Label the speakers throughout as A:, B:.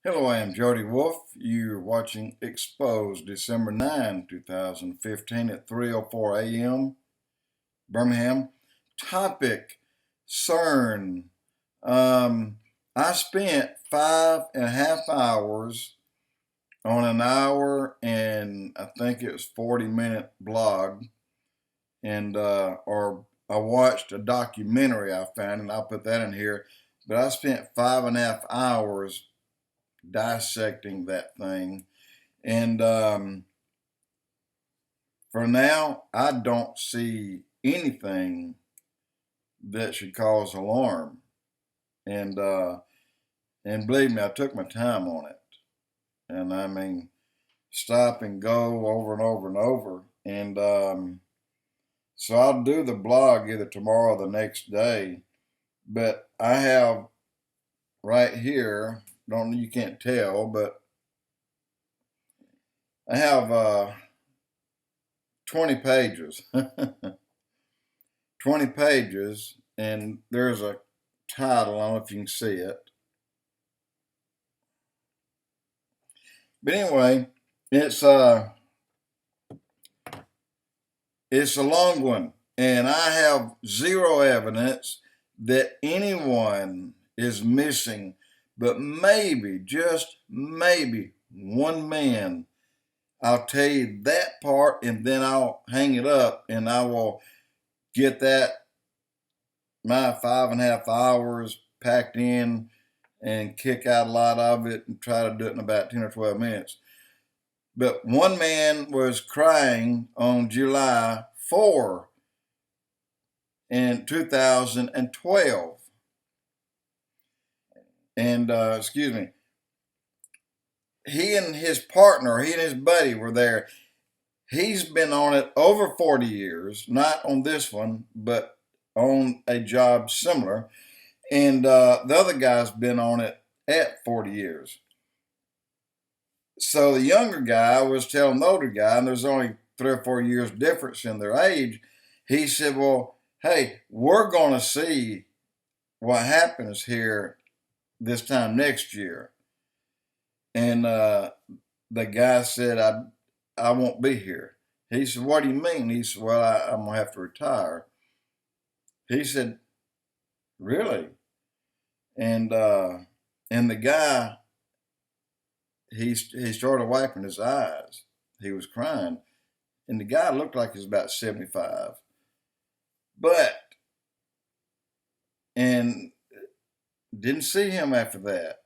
A: Hello, I am Jody Wolf. You're watching Expoz, December 9, 2015 at 3:04 a.m. Birmingham. Topic, Cern. I spent 5.5 hours on an hour and I think it was 40-minute blog, and or I watched a documentary I found, and I'll put that in here. But I spent 5.5 hours dissecting that thing. And for now, I don't see anything that should cause alarm. And and believe me, I took my time on it. And I mean, stop and go over and over and over. And so I'll do the blog either tomorrow or the next day. But I have right here, don't you can't tell, but I have 20 pages. 20 pages, and there's a title. I don't know if you can see it. But anyway, it's a long one, and I have zero evidence that anyone is missing, but maybe, just maybe, one man. I'll tell you that part, and then I'll hang it up, and I will get my 5.5 hours packed in and kick out a lot of it and try to do it in about 10 or 12 minutes. But one man was crying on July 4 in 2012. And, excuse me, he and his buddy were there. He's been on it over 40 years, not on this one, but on a job similar. And the other guy's been on it at 40 years. So the younger guy was telling the older guy, and there's only 3 or 4 years difference in their age. He said, well, hey, we're going to see what happens here this time next year. And the guy said, I won't be here. He said, what do you mean? He said, well, I'm going to have to retire. He said, really? And the guy, he started wiping his eyes. He was crying. And the guy looked like he was about 75. And didn't see him after that.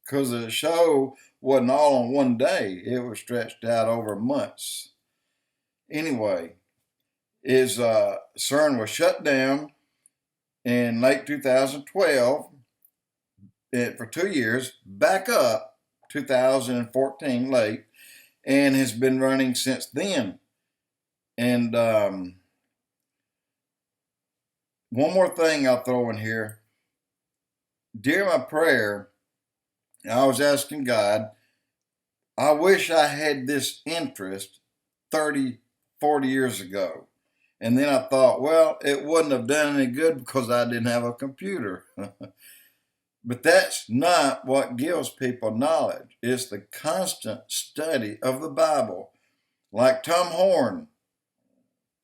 A: Because the show wasn't all on one day. It was stretched out over months. Anyway, Cern was shut down in late 2012 for 2 years, back up 2014 late, and has been running since then. And one more thing I'll throw in here. During my prayer, I was asking God, I wish I had this interest 30, 40 years ago. And then I thought, well, it wouldn't have done any good because I didn't have a computer. But that's not what gives people knowledge. It's the constant study of the Bible. Like Tom Horn,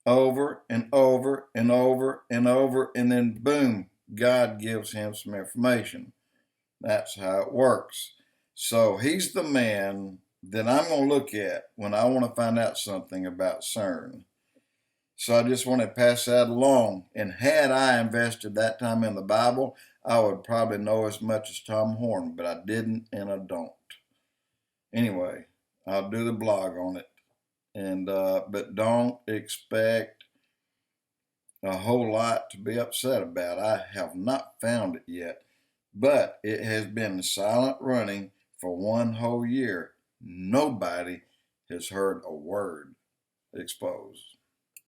A: over and over and over and over, and then boom, God gives him some information. That's how it works. So he's the man that I'm going to look at when I want to find out something about Cern. So I just want to pass that along. And had I invested that time in the Bible, I would probably know as much as Tom Horn, but I didn't and I don't. Anyway, I'll do the blog on it. And but don't expect a whole lot to be upset about. I have not found it yet, but it has been silent running for one whole year. Nobody has heard a word. Exposed.